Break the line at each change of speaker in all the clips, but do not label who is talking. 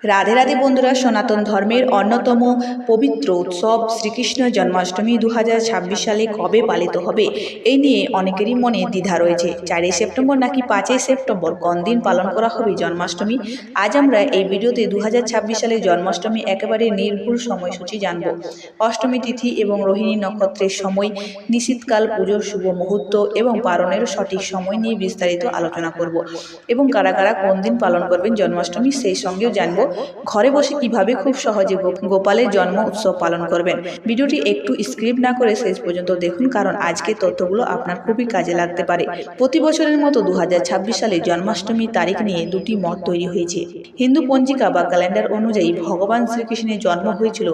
রাধে রাধে বন্ধুরা, সনাতন ধর্মের অন্যতম পবিত্র উৎসব শ্রীকৃষ্ণ জন্মাষ্টমী 2026 সালে কবে পালিত হবে এই নিয়ে অনেকেরই মনে দ্বিধা রয়েছে। 4ই সেপ্টেম্বর নাকি 5ই সেপ্টেম্বর, কোন দিন পালন করা হবে জন্মাষ্টমী? আজ আমরা এই ভিডিওতে 2026 সালে জন্মাষ্টমী একেবারে নির্ভুল সময়সূচি জানব। অষ্টমী তিথি এবং রোহিণী নক্ষত্রের সময়, নিশীথকাল, পুজোর শুভ মুহূর্ত এবং পালনের সঠিক সময় নিয়ে বিস্তারিত আলোচনা করব এবং কারা কারা কোন দিন পালন করবেন জন্মাষ্টমী সেই সঙ্গেও জানবো ঘরে বসে কিভাবে খুব সহজে গোপালের জন্ম উৎসব পালন করবেন। ভিডিওটি একটু স্ক্রিপ্ট না করে শেষ পর্যন্ত দেখুন, কারণ আজকের তথ্যগুলো আপনার খুবই কাজে লাগতে পারে। প্রতি বছরের মতো 2026 সালে জন্মাষ্টমী তারিখ নিয়ে দুটি মত তৈরি হয়েছে। হিন্দু পঞ্জিকা বা ক্যালেন্ডার অনুযায়ী ভগবান শ্রীকৃষ্ণের জন্ম হয়েছিল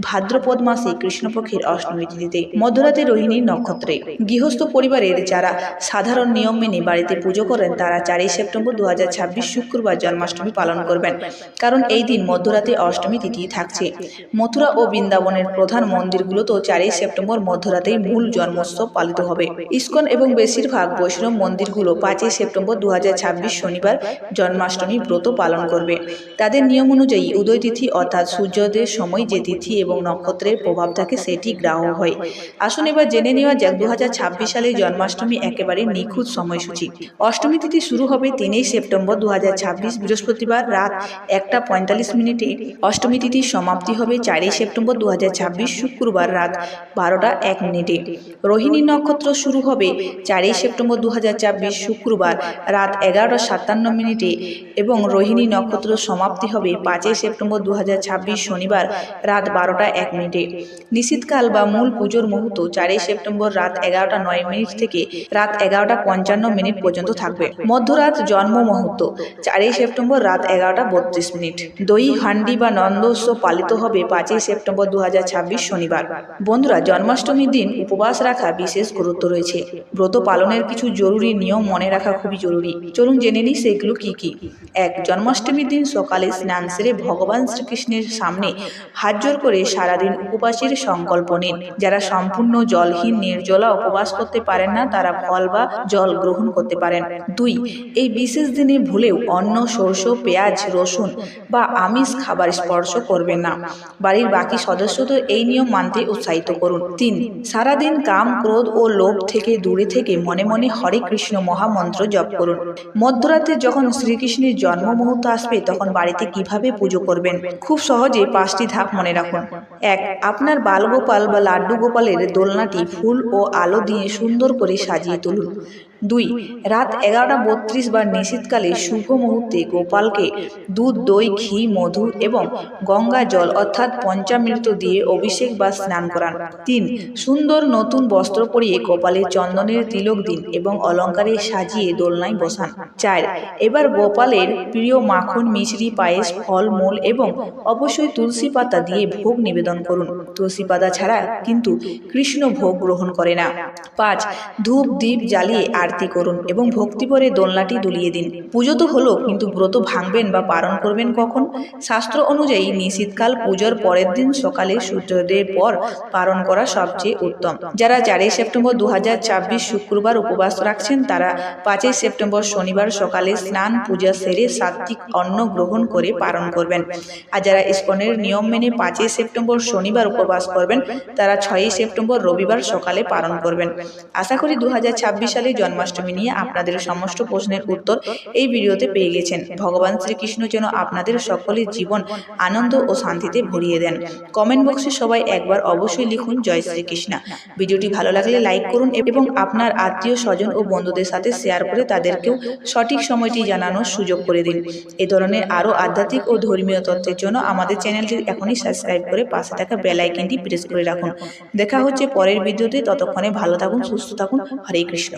ভাদ্রপদ মাসে কৃষ্ণপক্ষের অষ্টমী তিথিতে মধ্যরাতে রোহিণী নক্ষত্রে। গৃহস্থ পরিবারের যারা সাধারণ নিয়ম মেনে বাড়িতে পুজো করেন তারা 4ই সেপ্টেম্বর 2026 শুক্রবার জন্মাষ্টমী পালন করবেন, কারণ এই দিন মধ্যরাতে অষ্টমী তিথি থাকছে। মথুরা ও বৃন্দাবনের প্রধান মন্দিরগুলোতেও 4ই সেপ্টেম্বর মধ্যরাতেই মূল জন্মোৎসব পালিত হবে। ইস্কন এবং বেশিরভাগ বৈষ্ণব মন্দিরগুলো 5ই সেপ্টেম্বর 2026 শনিবার জন্মাষ্টমী ব্রত পালন করবে। তাদের নিয়ম অনুযায়ী উদয় তিথি অর্থাৎ সূর্যোদয়ের সময় যে তিথি এবং নক্ষত্রের প্রভাব থাকে সেটি গ্রাহ্য হয়। আসুন এবার জেনে নেওয়া যাক 2026 সালে জন্মাষ্টমী একেবারে নিখুঁত সময়সূচি। অষ্টমী তিথি শুরু হবে 3ই সেপ্টেম্বর 2026 বৃহস্পতিবার রাত 1:45 অষ্টমী তিথির সমাপ্তি হবে 4ই সেপ্টেম্বর 2026 শুক্রবার রাত 12:01। রোহিণী নক্ষত্র শুরু হবে 4ই সেপ্টেম্বর 2026 শুক্রবার রাত 11:57 এবং রোহিণী নক্ষত্র সমাপ্তি হবে 5ই সেপ্টেম্বর 2026 শনিবার রাত 12:01। নিশীথকাল বা মূল পুজোর মুহূর্ত 4ই সেপ্টেম্বর রাত 11:09 থেকে রাত 11:55 পর্যন্ত থাকবে। মধ্যরাত জন্ম মুহূর্ত 4ই সেপ্টেম্বর রাত 11:32। দই হান্ডি বা নন্দ উৎসব পালিত হবে 5ই সেপ্টেম্বর 2026 শনিবার। বন্ধুরা, জন্মাষ্টমীর দিন উপবাস রাখা বিশেষ গুরুত্ব রয়েছে। ব্রত পালনের কিছু জরুরি নিয়ম মনে রাখা খুবই জরুরি। চলুন জেনে নিই সেগুলো কি কি। 1. জন্মাষ্টমীর দিন সকালে স্নান সেরে ভগবান শ্রীকৃষ্ণের সামনে হাত জোর করে সারাদিন উপবাসের সংকল্প নিন। যারা সম্পূর্ণ জলহীন নির্জলা উপবাস করতে পারেন না তারা ফল বা জল গ্রহণ করতে পারেন। 2. এই বিশেষ দিনে ভুলেও অন্ন, সরষ, পেঁয়াজ, রসুন বা আমিষ খাবার স্পর্শ করবেন না। বাড়ির বাকি সদস্যদের এই নিয়ম মানতে উৎসাহিত করুন। 3. সারাদিন কাম, ক্রোধ ও লোভ থেকে দূরে থেকে মনে মনে হরে কৃষ্ণ মহামন্ত্র জপ করুন। মধ্যরাতে যখন শ্রীকৃষ্ণের জন্ম মুহূর্ত আসবে তখন বাড়িতে কিভাবে পুজো করবেন খুব সহজে 5টি ধাপ মনে রাখুন। 1. আপনার বালগোপাল বা লাড্ডু গোপালের দোলনাটি ফুল ও আলো দিয়ে সুন্দর করে সাজিয়ে তুলুন। 2. রাত 11:32 বা নিশীথকালে শুভ মুহূর্তে গোপালকে দুধ, দই, ঘি, মধু এবং গঙ্গা জল অর্থাৎ পঞ্চামৃত দিয়ে অভিষেক বা স্নান করান। 3. সুন্দর নতুন বস্ত্র পরিয়ে কপালে চন্দনের তিলক দিন এবং অলঙ্কারে সাজিয়ে দোলনায় বসান। 4. এবার গোপালের প্রিয় মাখন, মিছরি, পায়েস, ফল মূল এবং অবশ্যই তুলসী পাতা দিয়ে ভোগ নিবেদন করুন। তুলসী পাতা ছাড়া কিন্তু কৃষ্ণ ভোগ গ্রহণ করে না। 5. ধূপ দীপ জ্বালিয়ে আরতি করুন এবং ভক্তিভরে দোলনাটি দুলিয়ে দিন। পুজো তো হলো, কিন্তু ব্রত ভাঙবেন বা পালন করবেন কখন? শাস্ত্র অনুযায়ী নিশীথকাল পুজোর পরের দিন সকালে সূর্যোদয়ের পর পালন করা সবচেয়ে উত্তম। যারা 4ই সেপ্টেম্বর 2026 শুক্রবার উপবাস রাখছেন তারা 5ই সেপ্টেম্বর শনিবার সকালে স্নান পূজা সেরে সাত্ত্বিক অন্ন গ্রহণ করে পালন করবেন। আর যারা ইস্কনের নিয়ম মেনে 5ই সেপ্টেম্বর শনিবার উপবাস করবেন তারা 6ই সেপ্টেম্বর রবিবার সকালে পালন করবেন। আশা করি 2026 সালে জন্মাষ্টমী নিয়ে আপনাদের সমস্ত প্রশ্নের উত্তর এই ভিডিওতে পেয়ে গেছেন। ভগবান শ্রীকৃষ্ণ যেন আপনাদের সকলের জীবন আনন্দ ও শান্তিতে ভরিয়ে দেন। কমেন্ট বক্সে সবাই একবার অবশ্যই লিখুন জয় শ্রীকৃষ্ণ। ভিডিওটি ভালো লাগলে লাইক করুন এবং আপনার আত্মীয় স্বজন ও বন্ধুদের সাথে শেয়ার করে তাদেরকেও সঠিক সময়টি জানানোর সুযোগ করে দিন। এ ধরনের আরও আধ্যাত্মিক ও ধর্মীয় তথ্যের জন্য আমাদের চ্যানেলটি এখনই সাবস্ক্রাইব করে পাশে থাকা বেল আইকনটি প্রেস করে রাখুন। দেখা হচ্ছে পরের ভিডিওতে, ততক্ষণে ভালো থাকুন, সুস্থ থাকুন। হরে কৃষ্ণ।